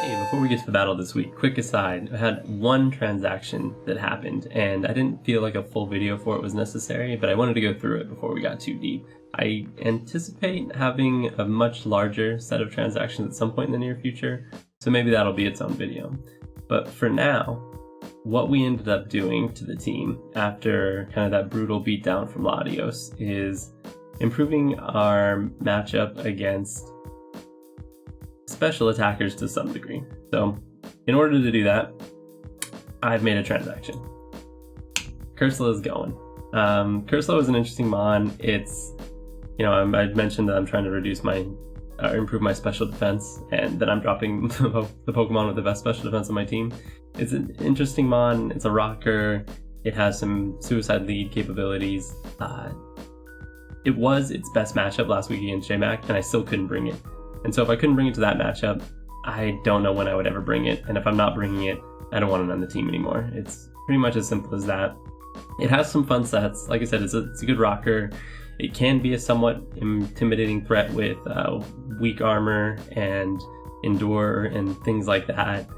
Hey, before we get to the battle this week, quick aside, I had one transaction that happened, and I didn't feel like a full video for it was necessary, but I wanted to go through it before we got too deep. I anticipate having a much larger set of transactions at some point in the near future, so maybe that'll be its own video. But for now, what we ended up doing to the team after kind of that brutal beatdown from Latios is improving our matchup against special attackers to some degree. So in order to do that, I've made a transaction. Cursula is going. Cursula is an interesting mon. It's, I mentioned that I'm trying to reduce my, improve my special defense, and then I'm dropping the Pokemon with the best special defense on my team. It's an interesting mon. It's a rocker. It has some suicide lead capabilities. It was its best matchup last week against JMac, and I still couldn't bring it. And so if I couldn't bring it to that matchup, I don't know when I would ever bring it. And if I'm not bringing it, I don't want it on the team anymore. It's pretty much as simple as that. It has some fun sets. Like I said, it's a good rocker. It can be a somewhat intimidating threat with weak armor and endure and things like that.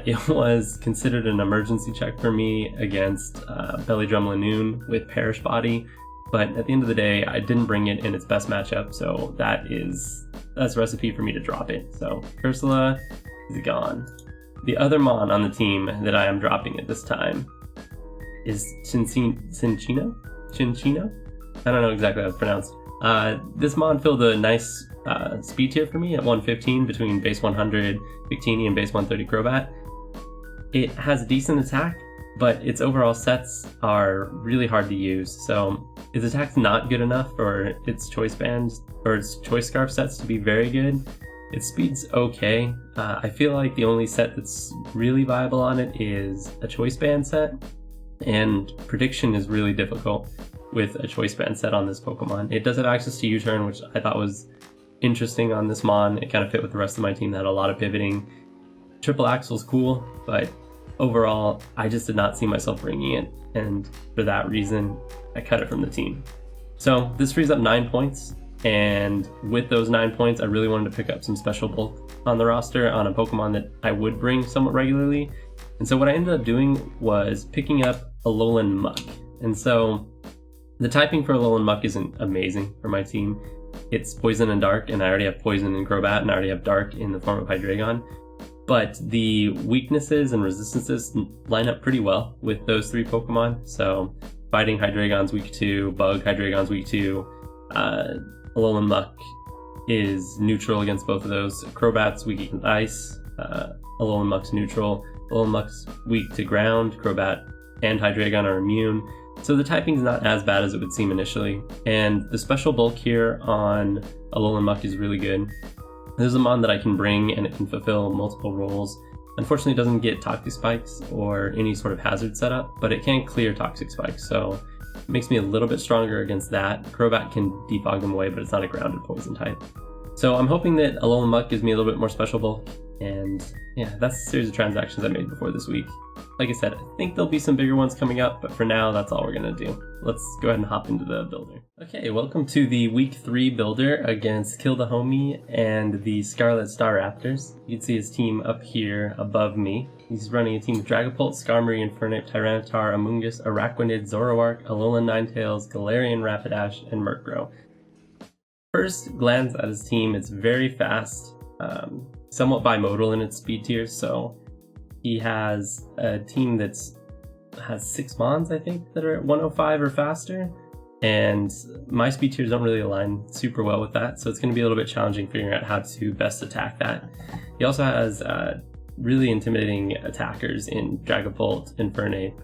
It was considered an emergency check for me against Belly Drum Lanoon with Perish Body. But at the end of the day, I didn't bring it in its best matchup, so that's a recipe for me to drop it. So Cursula is gone. The other mon on the team that I am dropping at this time is Cinchino? I don't know exactly how it's pronounced. This mon filled a nice speed tier for me at 115 between base 100 Victini and base 130 Crobat. It has decent attack, but its overall sets are really hard to use. So its attack's not good enough for its choice bands or its choice scarf sets to be very good. Its speed's okay. I feel like the only set that's really viable on it is a choice band set, and prediction is really difficult with a choice band set on this Pokemon. It does have access to U-turn, which I thought was interesting on this mon. It kind of fit with the rest of my team that had a lot of pivoting. Triple Axle's cool, but overall, I just did not see myself bringing it, and for that reason, I cut it from the team. So this frees up 9 points, and with those 9 points, I really wanted to pick up some special bulk on the roster on a Pokemon that I would bring somewhat regularly. And so what I ended up doing was picking up Alolan Muck. And so the typing for Alolan Muck isn't amazing for my team. It's Poison and Dark, and I already have Poison in Crobat, and I already have Dark in the form of Hydreigon. But the weaknesses and resistances line up pretty well with those three Pokemon. So Fighting Hydreigon's weak 2, Bug Hydreigon's weak 2, Alolan Muck is neutral against both of those. Crobat's weak against Ice, Alolan Muck's neutral, Alolan Muck's weak to Ground, Crobat and Hydreigon are immune. So the typing's not as bad as it would seem initially. And the special bulk here on Alolan Muck is really good. There's a mon that I can bring and it can fulfill multiple roles. Unfortunately, it doesn't get Toxic Spikes or any sort of hazard setup, but it can clear Toxic Spikes, so it makes me a little bit stronger against that. Crobat can defog them away, but it's not a grounded poison type. So I'm hoping that Alolan Muck gives me a little bit more special bulk, and yeah, that's the series of transactions I made before this week. Like I said, I think there'll be some bigger ones coming up, but for now, that's all we're gonna do. Let's go ahead and hop into the builder. Okay, welcome to the week 3 builder against Killthehomie and the Scarlet Staraptors. You can see his team up here above me. He's running a team of Dragapult, Skarmory, Infernape, Tyranitar, Amoonguss, Araquanid, Zoroark, Alolan Ninetales, Galarian Rapidash, and Murkrow. First glance at his team, it's very fast, somewhat bimodal in its speed tiers, so he has a team has 6 mons, I think, that are at 105 or faster, and my speed tiers don't really align super well with that, so it's going to be a little bit challenging figuring out how to best attack that. He also has really intimidating attackers in Dragapult, Infernape,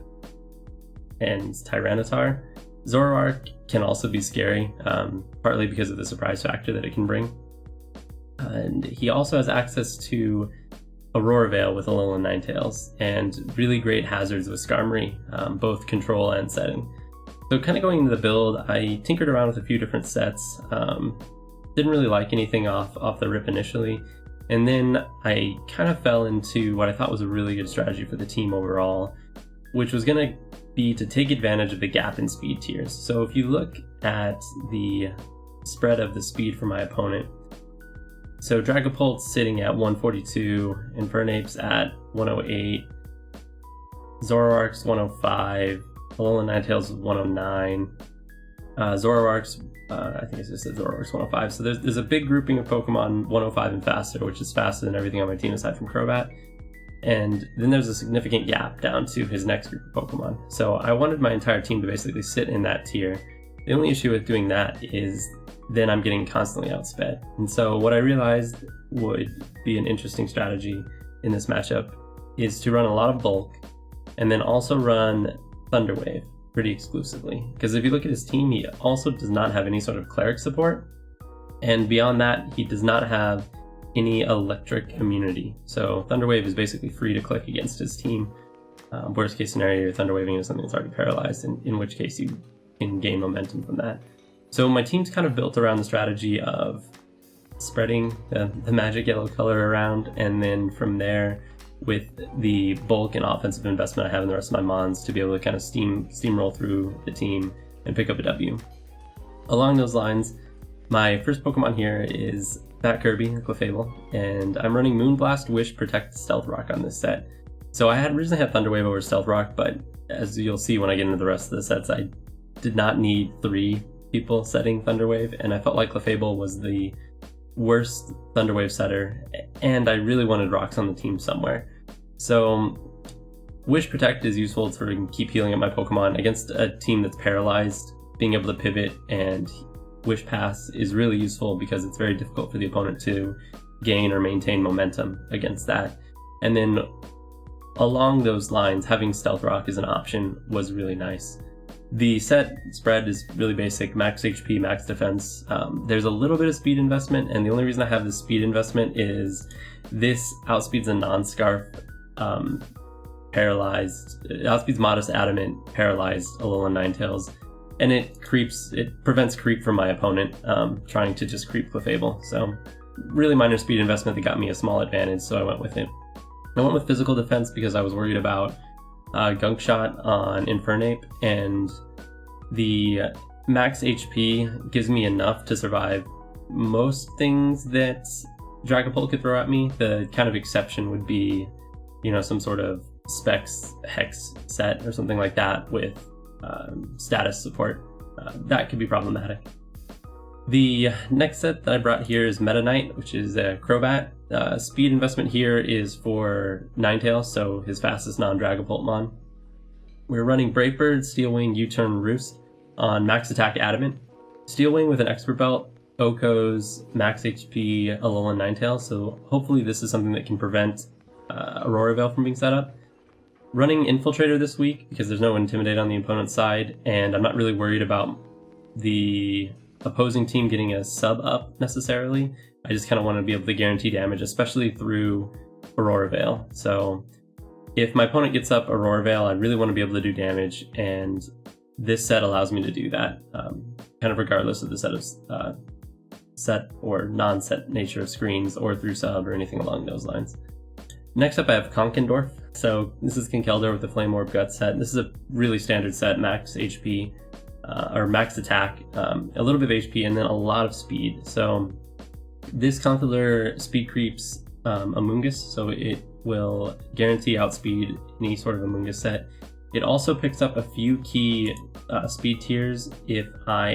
and Tyranitar. Zoroark can also be scary, partly because of the surprise factor that it can bring. And he also has access to Aurora Veil with Alolan Ninetales, and really great hazards with Skarmory, both control and setting. So kind of going into the build, I tinkered around with a few different sets. Didn't really like anything off the rip initially, and then I kind of fell into what I thought was a really good strategy for the team overall, which was going to be to take advantage of the gap in speed tiers. So if you look at the spread of the speed for my opponent, So Dragapult's sitting at 142, Infernape's at 108, Zoroark's 105, Alolan Ninetales 109, Zoroark's, I think I just said Zoroark's 105. So there's a big grouping of Pokemon 105 and faster, which is faster than everything on my team aside from Crobat. And then there's a significant gap down to his next group of Pokemon. So I wanted my entire team to basically sit in that tier. The only issue with doing that is then I'm getting constantly outsped. And so what I realized would be an interesting strategy in this matchup is to run a lot of bulk and then also run Thunder Wave pretty exclusively. Because if you look at his team, he also does not have any sort of cleric support. And beyond that, he does not have any electric immunity. So Thunder Wave is basically free to click against his team. Worst case scenario, you're Thunder Waving into something that's already paralyzed, in which case you can gain momentum from that. So my team's kind of built around the strategy of spreading the magic yellow color around, and then from there, with the bulk and offensive investment I have in the rest of my mons, to be able to kind of steamroll through the team and pick up a W. Along those lines, my first Pokemon here is Fat Kirby, Clefable, and I'm running Moonblast, Wish, Protect, Stealth Rock on this set. So I had originally had Thunder Wave over Stealth Rock, but as you'll see when I get into the rest of the sets, I did not need 3 people setting Thunder Wave, and I felt like Clefable was the worst Thunder Wave setter, and I really wanted rocks on the team somewhere. So Wish Protect is useful to keep healing up my Pokemon against a team that's paralyzed. Being able to pivot and Wish Pass is really useful because it's very difficult for the opponent to gain or maintain momentum against that. And then along those lines, having Stealth Rock as an option was really nice. The set spread is really basic: max HP, max defense. There's a little bit of speed investment, and the only reason I have this speed investment is this outspeeds a non-Scarf paralyzed, it outspeeds Modest Adamant paralyzed Alolan Ninetales, and it prevents creep from my opponent trying to just creep Clefable. So really minor speed investment that got me a small advantage, so I went with it. I went with physical defense because I was worried about Gunk Shot on Infernape, and the max HP gives me enough to survive most things that Dragapult could throw at me. The kind of exception would be, some sort of Specs Hex set or something like that with status support. That could be problematic. The next set that I brought here is Meta Knight, which is a Crobat. Speed investment here is for Ninetales, so his fastest non-Dragapult mon. We're running Brave Bird, Steel Wing, U-Turn, Roost on max attack Adamant. Steel Wing with an Expert Belt, Oko's max HP Alolan Ninetales, so hopefully this is something that can prevent Aurora Veil from being set up. Running Infiltrator this week because there's no Intimidate on the opponent's side, and I'm not really worried about the opposing team getting a sub up necessarily. I just kind of want to be able to guarantee damage, especially through Aurora Veil. So if my opponent gets up Aurora Veil, I really want to be able to do damage, and this set allows me to do that, kind of regardless of the set or non-set nature of screens or through sub or anything along those lines. Next up I have Konkendorf. So this is Kinkeldor with the Flame Orb Gut set. This is a really standard set, max HP, or max attack, a little bit of HP, and then a lot of speed. So this Conkeldor speed creeps Amoonguss, so it will guarantee outspeed any sort of Amoonguss set. It also picks up a few key speed tiers if I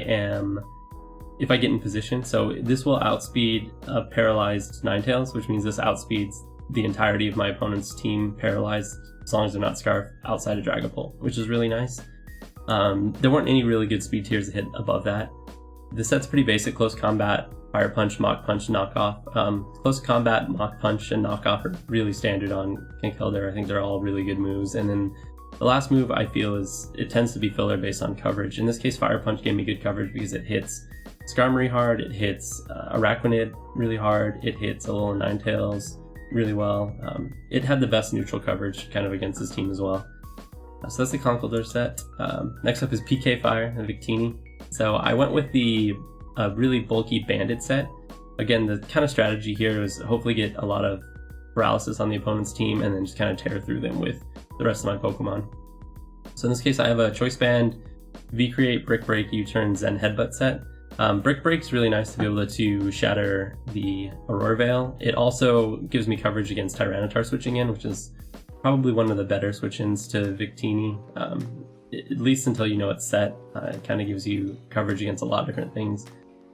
get in position. So this will outspeed a paralyzed Ninetales, which means this outspeeds the entirety of my opponent's team paralyzed, as long as they're not Scarf, outside of Dragapult, which is really nice. There weren't any really good speed tiers that hit above that. The set's pretty basic: Close Combat, Fire Punch, Mach Punch, Knockoff. Close Combat, Mach Punch, and Knockoff are really standard on Kinkeldor. I think they're all really good moves. And then the last move I feel is, it tends to be filler based on coverage. In this case, Fire Punch gave me good coverage because it hits Skarmory hard, it hits Araquanid really hard, it hits Alolan Ninetales really well. It had the best neutral coverage kind of against his team as well. So that's the Conkeldor set. Next up is PK Fire and Victini. So I went with the really bulky Bandit set. Again, the kind of strategy here is hopefully get a lot of paralysis on the opponent's team and then just kind of tear through them with the rest of my Pokemon. So in this case I have a Choice Band, V-Create, Brick Break, U-Turn, Zen Headbutt set. Brick Break's really nice to be able to shatter the Aurora Veil. It also gives me coverage against Tyranitar switching in, which is probably one of the better switch-ins to Victini. At least until you know it's set. It kind of gives you coverage against a lot of different things.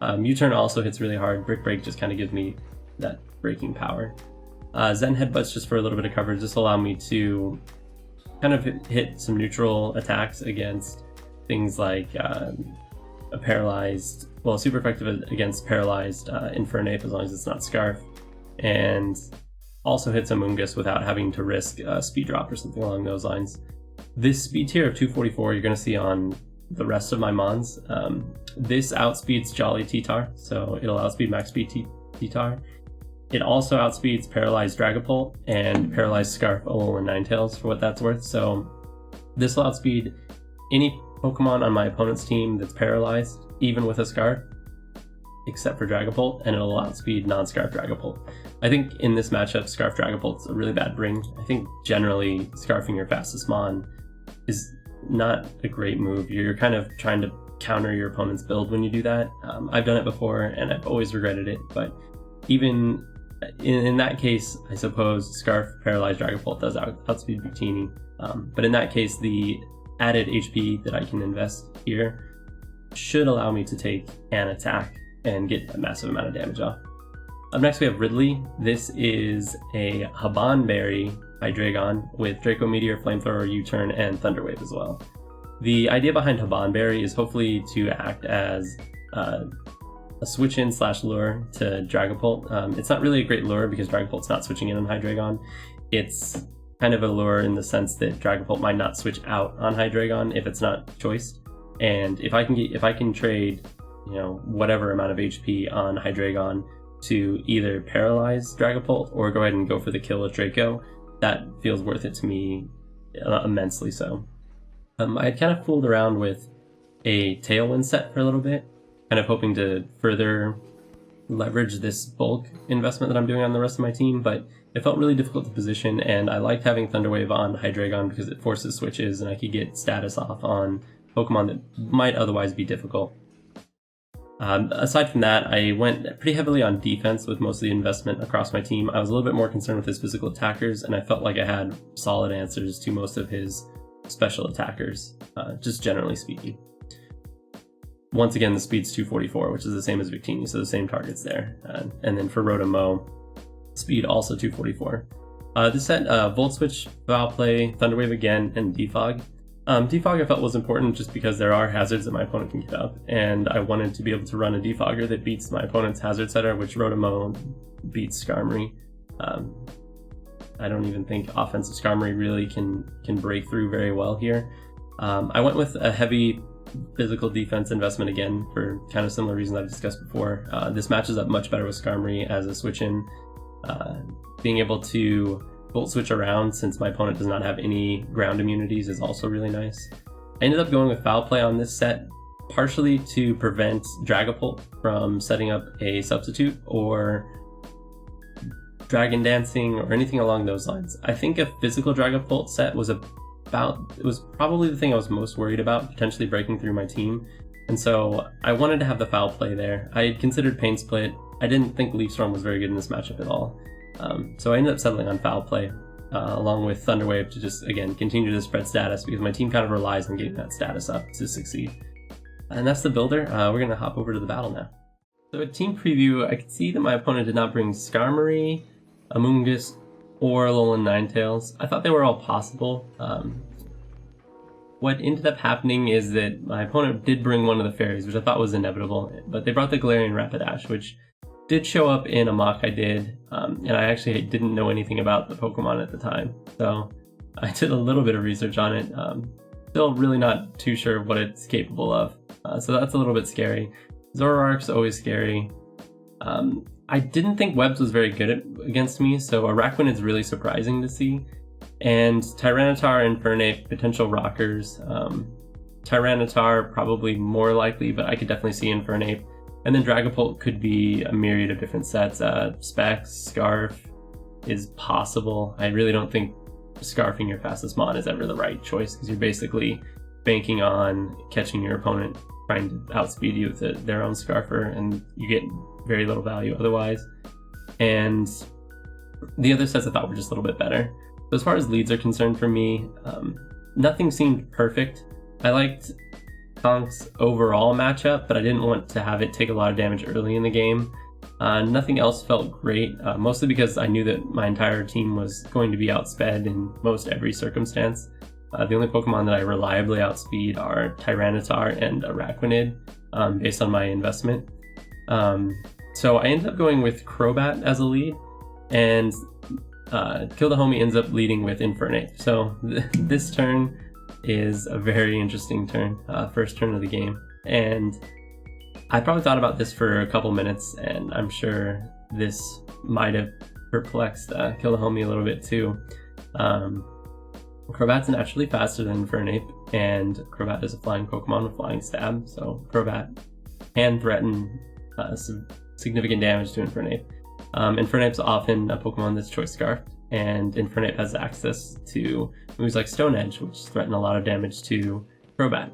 U-turn also hits really hard. Brick Break just kind of gives me that breaking power. Zen Headbutts just for a little bit of coverage. This will allow me to kind of hit some neutral attacks against things like a paralyzed, well, super effective against paralyzed Infernape as long as it's not Scarf, and also hits Amoonguss without having to risk a speed drop or something along those lines. This speed tier of 244 you're going to see on the rest of my mons. This outspeeds Jolly T-Tar, so it'll outspeed max speed T-Tar. It also outspeeds Paralyzed Dragapult and Paralyzed Scarf Alolan Ninetales for what that's worth, so this will outspeed any Pokemon on my opponent's team that's paralyzed, even with a Scarf, except for Dragapult, and it'll outspeed non-Scarf Dragapult. I think in this matchup, Scarf Dragapult's a really bad bring. I think generally Scarfing your fastest Mon is not a great move. You're kind of trying to counter your opponent's build when you do that. I've done it before, and I've always regretted it, but even in that case, I suppose Scarf Paralyzed Dragapult does outspeed Victini. But in that case, the added HP that I can invest here should allow me to take an attack and get a massive amount of damage off. Up next we have Ridley. This is a Habanberry Hydreigon with Draco Meteor, Flamethrower, U-turn, and Thunder Wave as well. The idea behind Habanberry is hopefully to act as a switch-in / lure to Dragapult. It's not really a great lure because Dragapult's not switching in on Hydreigon. It's kind of a lure in the sense that Dragapult might not switch out on Hydreigon if it's not choiced. And if I can trade, whatever amount of HP on Hydreigon to either paralyze Dragapult or go ahead and go for the kill with Draco, that feels worth it to me immensely so. I had kind of fooled around with a Tailwind set for a little bit, kind of hoping to further leverage this bulk investment that I'm doing on the rest of my team, but it felt really difficult to position, and I liked having Thunder Wave on Hydreigon because it forces switches and I could get status off on Pokemon that might otherwise be difficult. Aside from that, I went pretty heavily on defense with most of the investment across my team. I was a little bit more concerned with his physical attackers, and I felt like I had solid answers to most of his special attackers, just generally speaking. Once again, the speed's 244, which is the same as Victini, so the same targets there. And then for Rotom-Mow, speed also 244. This set, Volt Switch, Foul Play, Thunder Wave again, and Defog. Defog I felt was important just because there are hazards that my opponent can get up, and I wanted to be able to run a Defogger that beats my opponent's hazard setter, which Rotom-Mow beats Skarmory. I don't even think offensive Skarmory really can break through very well here. I went with a heavy physical defense investment again for kind of similar reasons I've discussed before. This matches up much better with Skarmory as a switch-in. Being able to Volt Switch around since my opponent does not have any ground immunities is also really nice. I ended up going with Foul Play on this set, partially to prevent Dragapult from setting up a substitute or Dragon Dancing or anything along those lines. I think a physical Dragapult set was probably the thing I was most worried about, potentially breaking through my team. And so I wanted to have the Foul Play there. I had considered Pain Split. I didn't think Leaf Storm was very good in this matchup at all. So I ended up settling on Foul Play, along with Thunder Wave to just, again, continue to spread status because my team kind of relies on getting that status up to succeed. And that's the builder. We're going to hop over to the battle now. So at team preview, I could see that my opponent did not bring Skarmory, Amoonguss, or Alolan Ninetales. I thought they were all possible. What ended up happening is that my opponent did bring one of the fairies, which I thought was inevitable, but they brought the Galarian Rapidash, which did show up in a mock I did, and I actually didn't know anything about the Pokemon at the time, so I did a little bit of research on it. Still really not too sure what it's capable of, so that's a little bit scary. Zoroark's always scary. I didn't think Webs was very good against me, so Araquanid is really surprising to see. And Tyranitar and Infernape, potential rockers. Tyranitar probably more likely, but I could definitely see Infernape. And then Dragapult could be a myriad of different sets. Specs, Scarf is possible. I really don't think Scarfing your fastest Mon is ever the right choice because you're basically banking on catching your opponent trying to outspeed you with their own Scarfer, and you get very little value otherwise. And the other sets I thought were just a little bit better. So as far as leads are concerned for me, nothing seemed perfect. I liked Konk's overall matchup, but I didn't want to have it take a lot of damage early in the game. Nothing else felt great, mostly because I knew that my entire team was going to be outsped in most every circumstance. The only Pokemon that I reliably outspeed are Tyranitar and Araquanid, based on my investment. So I ended up going with Crobat as a lead, and Killthehomie ends up leading with Infernape. So this turn is a very interesting turn, first turn of the game. And I probably thought about this for a couple minutes, and I'm sure this might have perplexed Killthehomie a little bit too. Crobat's naturally faster than Infernape, and Crobat is a flying Pokemon with Flying Stab, so Crobat can threaten some significant damage to Infernape. Infernape's often a Pokemon that's Choice Scarfed, and Infernape has access to moves like Stone Edge, which threaten a lot of damage to Crobat.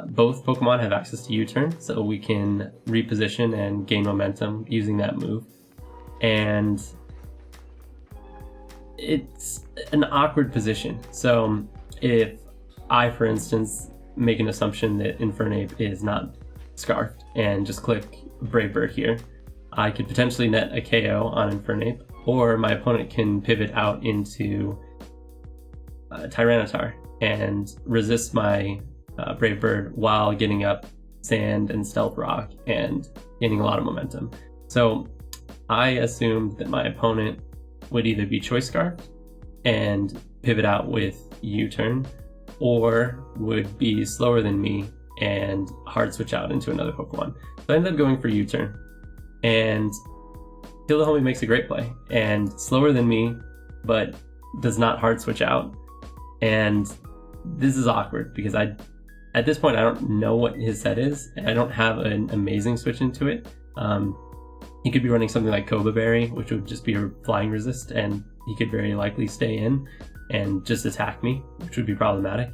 Both Pokemon have access to U-Turn, so we can reposition and gain momentum using that move. And it's an awkward position. So if I, for instance, make an assumption that Infernape is not Scarfed and just click Brave Bird here, I could potentially net a KO on Infernape, or my opponent can pivot out into Tyranitar and resist my Brave Bird while getting up Sand and Stealth Rock and gaining a lot of momentum. So I assumed that my opponent would either be Choice Scarfed and pivot out with U-Turn, or would be slower than me and hard switch out into another Pokemon. So I ended up going for U-Turn, and Killthehomie makes a great play, and slower than me, but does not hard switch out. And this is awkward because at this point I don't know what his set is, and I don't have an amazing switch into it. He could be running something like Koba Berry, which would just be a flying resist, and he could very likely stay in and just attack me, which would be problematic.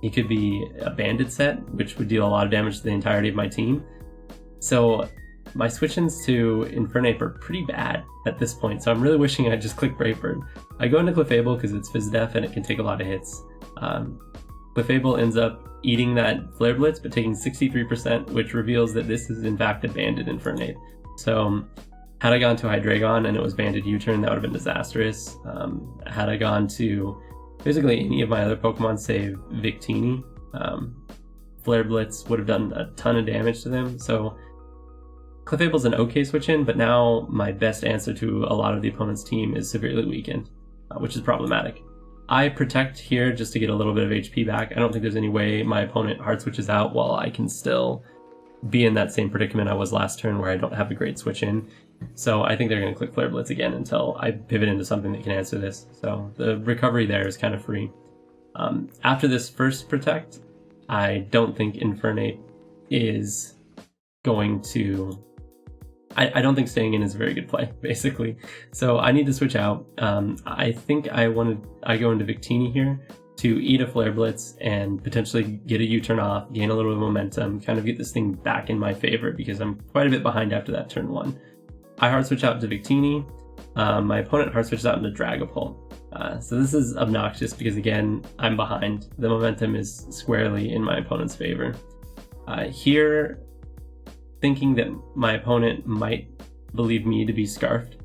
He could be a Banded set, which would deal a lot of damage to the entirety of my team. So my switch-ins to Infernape are pretty bad at this point, so I'm really wishing I just click Brave Bird. I go into Clefable because it's Fizz Def and it can take a lot of hits. Clefable ends up eating that Flare Blitz, but taking 63%, which reveals that this is in fact a Banded Infernape. So had I gone to Hydreigon and it was Banded U-Turn, that would have been disastrous. Had I gone to basically any of my other Pokemon save Victini, Flare Blitz would have done a ton of damage to them. So Clefable's an okay switch in, but now my best answer to a lot of the opponent's team is severely weakened, which is problematic. I protect here just to get a little bit of HP back. I don't think there's any way my opponent hard switches out while I can still be in that same predicament I was last turn where I don't have a great switch in. So I think they're going to click Flare Blitz again until I pivot into something that can answer this. So the recovery there is kind of free. After this first protect, I don't think Infernape is going to... I don't think staying in is a very good play, basically. So I need to switch out. I think I go into Victini here to eat a Flare Blitz and potentially get a U-Turn off, gain a little bit of momentum, kind of get this thing back in my favor because I'm quite a bit behind after that turn 1. I hard switch out to Victini. My opponent hard switches out into Dragapult. So this is obnoxious because, again, I'm behind. The momentum is squarely in my opponent's favor. Here, thinking that my opponent might believe me to be Scarfed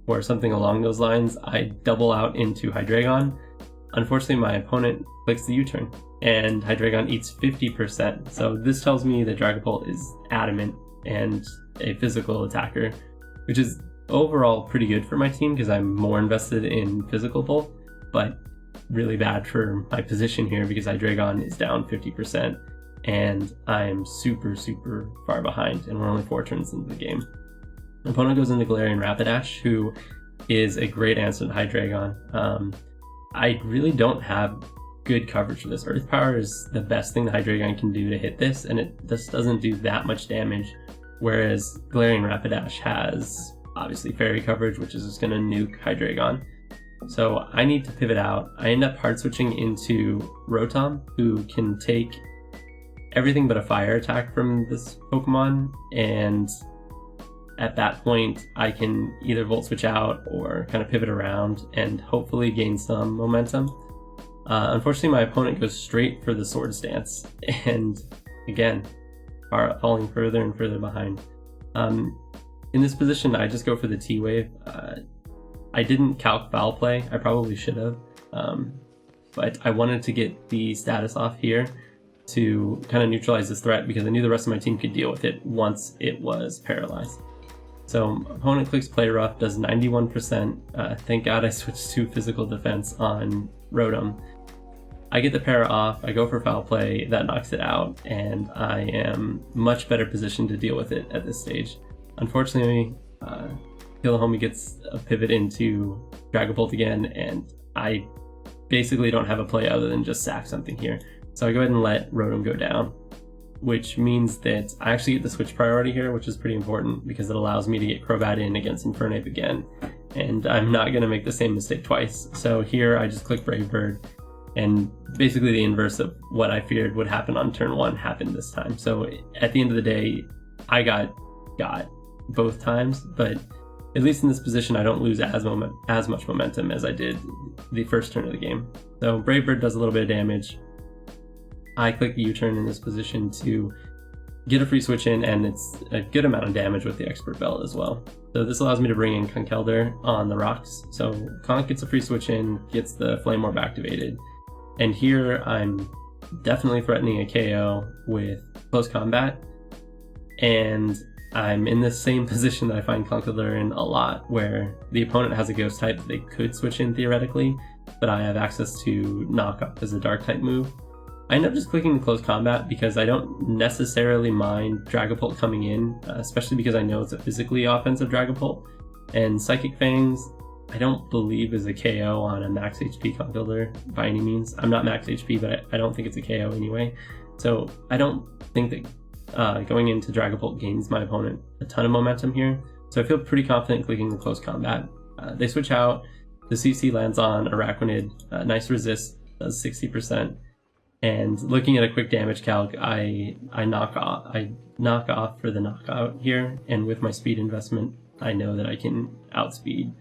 or something along those lines, I double out into Hydreigon. Unfortunately, my opponent clicks the U-Turn, and Hydreigon eats 50%. So this tells me that Dragapult is adamant and a physical attacker, which is overall pretty good for my team because I'm more invested in physical Bolt, but really bad for my position here because Hydreigon is down 50%. And I'm super far behind, and we're only 4 turns into the game. My opponent goes into Galarian Rapidash, who is a great answer to Hydreigon. I really don't have good coverage for this. Earth Power is the best thing the Hydreigon can do to hit this, and it just doesn't do that much damage, whereas Galarian Rapidash has, obviously, Fairy coverage, which is just going to nuke Hydreigon. So I need to pivot out. I end up hard switching into Rotom, who can take everything but a fire attack from this Pokemon, and at that point I can either Volt Switch out or kind of pivot around and hopefully gain some momentum. Unfortunately, my opponent goes straight for the Sword Stance, and again, falling further and further behind. In this position, I just go for the T-Wave. I didn't calc Foul Play. I probably should have, but I wanted to get the status off here to kind of neutralize this threat because I knew the rest of my team could deal with it once it was paralyzed. So opponent clicks Play Rough, does 91%. Thank God I switched to Physical Defense on Rotom. I get the para off, I go for Foul Play, that knocks it out, and I am much better positioned to deal with it at this stage. Unfortunately, Killthehomie gets a pivot into Dragapult again, and I basically don't have a play other than just sack something here. So I go ahead and let Rotom go down, which means that I actually get the switch priority here, which is pretty important because it allows me to get Crobat in against Infernape again, and I'm not going to make the same mistake twice. So here I just click Brave Bird, and basically the inverse of what I feared would happen on turn 1 happened this time. So at the end of the day, I got both times, but at least in this position I don't lose as much momentum as I did the first turn of the game. So Brave Bird does a little bit of damage. I click the U-turn in this position to get a free switch in, and it's a good amount of damage with the Expert Belt as well. So this allows me to bring in Conkeldurr on the rocks. So Conk gets a free switch in, gets the Flame Orb activated. And here I'm definitely threatening a KO with Close Combat. And I'm in the same position that I find Conkeldurr in a lot, where the opponent has a Ghost type that they could switch in theoretically, but I have access to Knock Off as a Dark type move. I end up just clicking the Close Combat because I don't necessarily mind Dragapult coming in, especially because I know it's a physically offensive Dragapult. And Psychic Fangs, I don't believe is a KO on a max HP Conkeldurr by any means. I'm not max HP, but I don't think it's a KO anyway. So I don't think that going into Dragapult gains my opponent a ton of momentum here. So I feel pretty confident clicking the Close Combat. They switch out, the CC lands on Araquanid, nice resist, does 60%. And looking at a quick damage calc, I knock off for the knockout here, and with my speed investment, I know that I can outspeed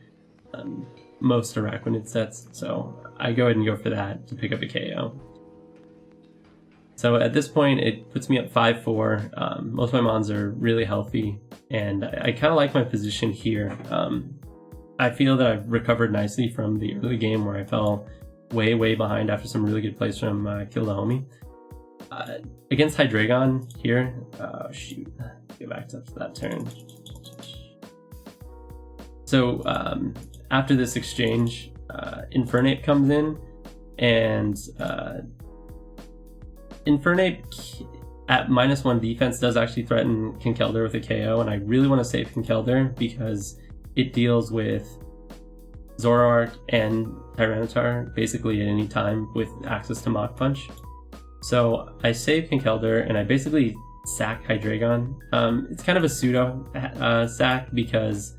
most Araquanid sets, so I go ahead and go for that to pick up a KO. So at this point, it puts me up 5-4. Most of my mons are really healthy, and I kind of like my position here. I feel that I've recovered nicely from the early game where I fell way behind after some really good plays from Killthehomie. Against Hydreigon here, shoot, go back to that turn. So after this exchange, Infernape comes in, and Infernape at -1 defense does actually threaten Conkeldurr with a KO, and I really want to save Conkeldurr because it deals with Zoroark and Tyranitar basically at any time with access to Mach Punch. So I save Conkeldurr and I basically sack Hydreigon. It's kind of a pseudo sack because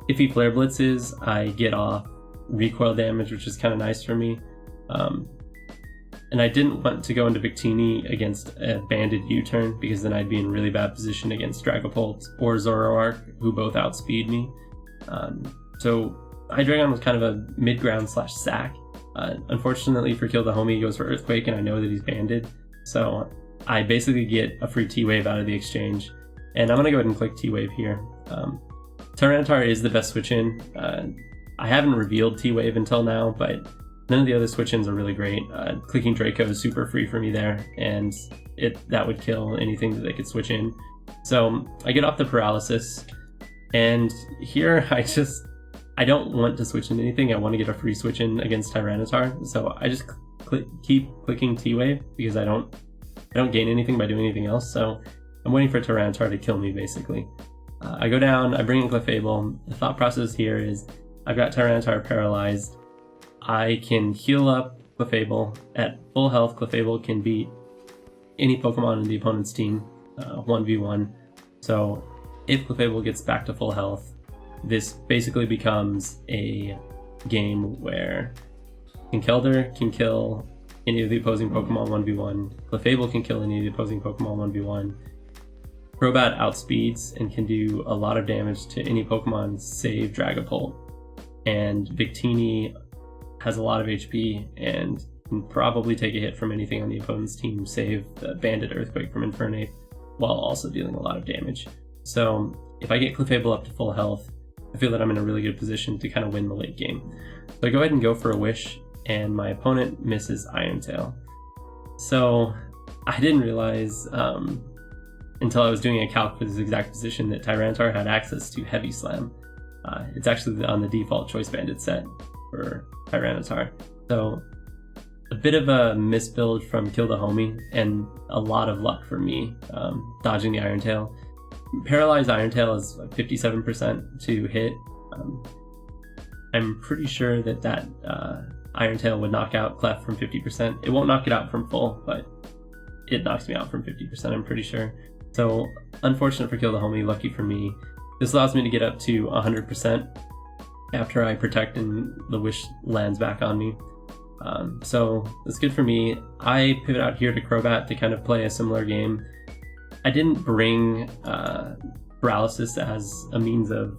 if he Flare Blitzes, I get off recoil damage, which is kind of nice for me. And I didn't want to go into Victini against a banded U-turn because then I'd be in really bad position against Dragapult or Zoroark, who both outspeed me. So Hydreigon was kind of a mid-ground / sack. Unfortunately for Killthehomie, he goes for Earthquake, and I know that he's banded. So I basically get a free T-Wave out of the exchange. And I'm going to go ahead and click T-Wave here. Tyranitar is the best switch-in. I haven't revealed T-Wave until now, but none of the other switch-ins are really great. Clicking Draco is super free for me there, and that would kill anything that they could switch in. So I get off the paralysis, and here I don't want to switch in anything. I want to get a free switch in against Tyranitar, so I just keep clicking T-Wave because I don't gain anything by doing anything else. So I'm waiting for Tyranitar to kill me basically. I go down, I bring in Clefable. The thought process here is I've got Tyranitar paralyzed. I can heal up Clefable. At full health, Clefable can beat any Pokemon in the opponent's team 1v1. So if Clefable gets back to full health, this basically becomes a game where Conkeldurr can kill any of the opposing Pokemon 1v1. Clefable can kill any of the opposing Pokemon 1v1. Crobat outspeeds and can do a lot of damage to any Pokemon save Dragapult. And Victini has a lot of HP and can probably take a hit from anything on the opponent's team, save the Banded Earthquake from Infernape, while also dealing a lot of damage. So if I get Clefable up to full health, I feel that I'm in a really good position to kind of win the late game. So I go ahead and go for a Wish, and my opponent misses Iron Tail. So I didn't realize until I was doing a calc for this exact position that Tyranitar had access to Heavy Slam. It's actually on the default Choice Banded set for Tyranitar. So a bit of a misbuild from Killthehomie and a lot of luck for me dodging the Iron Tail. Paralyzed Iron Tail is 57% to hit. I'm pretty sure that Iron Tail would knock out Clef from 50%. It won't knock it out from full, but it knocks me out from 50%, I'm pretty sure. So unfortunate for Killthehomie, lucky for me. This allows me to get up to 100% after I protect and the Wish lands back on me. So it's good for me. I pivot out here to Crobat to kind of play a similar game. I didn't bring Paralysis as a means of,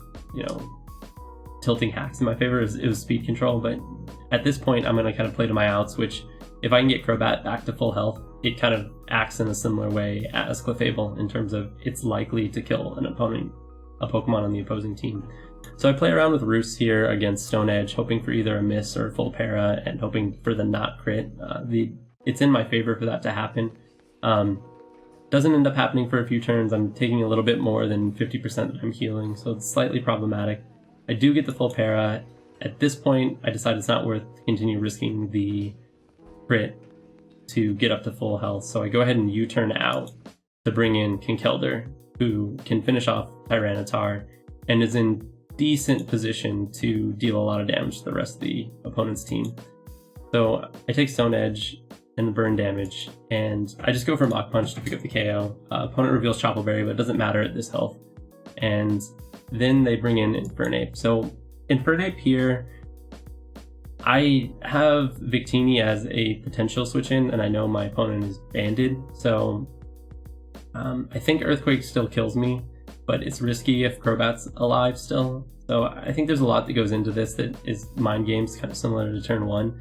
tilting hacks in my favor. It was speed control, but at this point I'm going to kind of play to my outs, which if I can get Crobat back to full health, it kind of acts in a similar way as Clefable in terms of it's likely to kill a Pokemon on the opposing team. So I play around with Roost here against Stone Edge, hoping for either a miss or a full para, and hoping for the not crit. It's in my favor for that to happen. Doesn't end up happening for a few turns. I'm taking a little bit more than 50% that I'm healing, so it's slightly problematic. I do get the full para. At this point, I decide it's not worth continue risking the crit to get up to full health, so I go ahead and U-turn out to bring in Kinkeldr, who can finish off Tyranitar and is in decent position to deal a lot of damage to the rest of the opponent's team. So I take Stone Edge and burn damage, and I just go for Mach Punch to pick up the KO. Opponent reveals Chople Berry, but it doesn't matter at this health. And then they bring in Infernape. So Infernape here, I have Victini as a potential switch in, and I know my opponent is banded, so I think Earthquake still kills me, but it's risky if Crobat's alive still. So I think there's a lot that goes into this that is mind games, kind of similar to turn 1.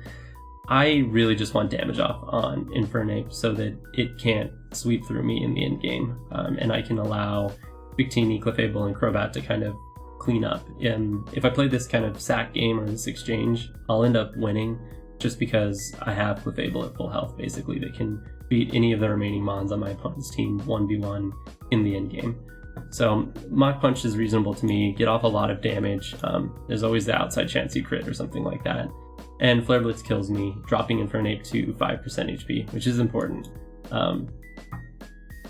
I really just want damage off on Infernape so that it can't sweep through me in the end game, and I can allow Victini, Clefable, and Crobat to kind of clean up. And if I play this kind of sack game or this exchange, I'll end up winning just because I have Clefable at full health, basically, that can beat any of the remaining Mons on my opponent's team 1v1 in the end game. So Mach Punch is reasonable to me, get off a lot of damage. There's always the outside chance you crit or something like that. And Flare Blitz kills me, dropping Infernape to 5% HP, which is important.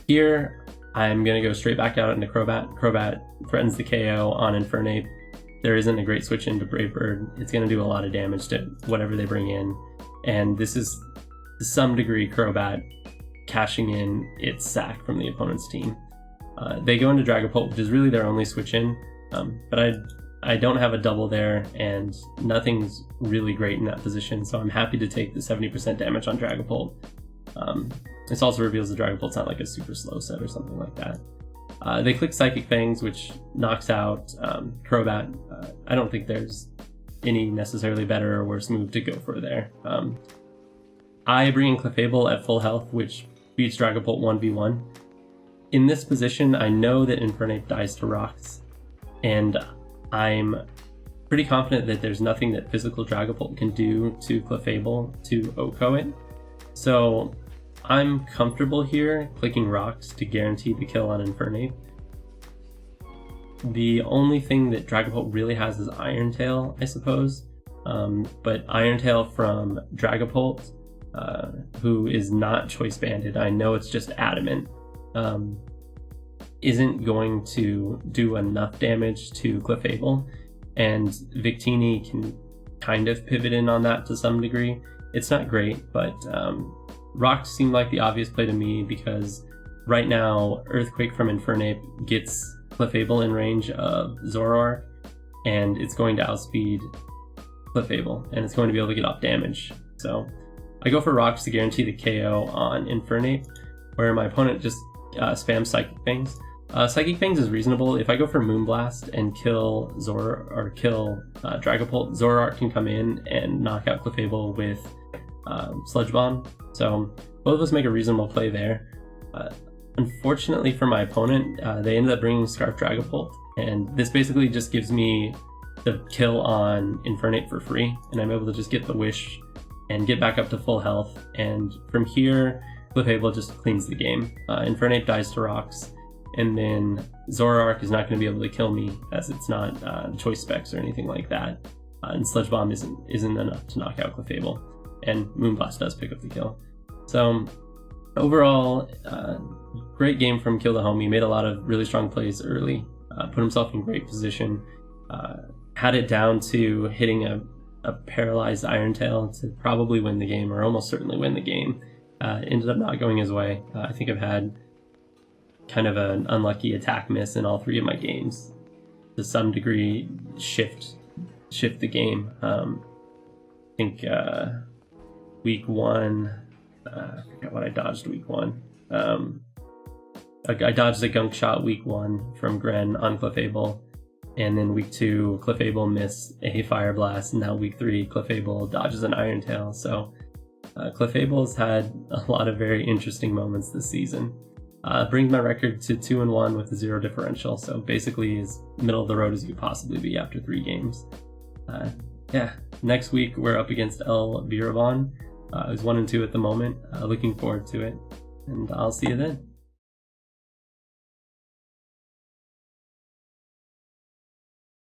Here, I'm going to go straight back out into Crobat. Crobat threatens the KO on Infernape. There isn't a great switch into Brave Bird. It's going to do a lot of damage to whatever they bring in. And this is, to some degree, Crobat cashing in its sack from the opponent's team. They go into Dragapult, which is really their only switch in, but I don't have a double there, and nothing's really great in that position, so I'm happy to take the 70% damage on Dragapult. This also reveals the Dragapult's not like a super slow set or something like that. They click Psychic Fangs, which knocks out Crobat. I don't think there's any necessarily better or worse move to go for there. I bring in Clefable at full health, which beats Dragapult 1v1. In this position, I know that Infernape dies to rocks, and I'm pretty confident that there's nothing that physical Dragapult can do to Clefable to OHKO it. So I'm comfortable here clicking rocks to guarantee the kill on Infernape. The only thing that Dragapult really has is Iron Tail, I suppose. But Iron Tail from Dragapult, who is not choice banded, I know it's just adamant, isn't going to do enough damage to Clefable, and Victini can kind of pivot in on that to some degree. It's not great, but rocks seem like the obvious play to me because right now Earthquake from Infernape gets Clefable in range of Zoroark, and it's going to outspeed Clefable, and it's going to be able to get off damage. So I go for rocks to guarantee the KO on Infernape, where my opponent just spams Psychic Fangs. Psychic Fangs is reasonable. If I go for Moonblast and kill Dragapult, Zoroark can come in and knock out Clefable with Sludge Bomb. So both of us make a reasonable play there. Unfortunately for my opponent, they ended up bringing Scarf Dragapult, and this basically just gives me the kill on Infernape for free, and I'm able to just get the Wish and get back up to full health, and from here, Clefable just cleans the game. Infernape dies to rocks, and then Zoroark is not going to be able to kill me, as it's not Choice Specs or anything like that, and Sludge Bomb isn't enough to knock out Clefable, and Moonblast does pick up the kill. So overall, great game from Killthehomie. Made a lot of really strong plays early, put himself in great position, had it down to hitting a paralyzed Iron Tail to probably win the game, or almost certainly win the game. Ended up not going his way. I think I've had kind of an unlucky attack miss in all 3 of my games, to some degree shift the game. I think week 1, I forgot what I dodged week 1. I dodged a Gunk Shot week 1 from Gren on Clefable, and then week 2, Clefable missed a Fire Blast, and now week 3, Clefable dodges an Iron Tail. So Clefable's had a lot of very interesting moments this season. Brings my record to 2-1 with a 0 differential, so basically as middle of the road as you could possibly be after 3 games. Yeah, next week we're up against El Virabon. It's 1-2 at the moment. Looking forward to it, and I'll see you then.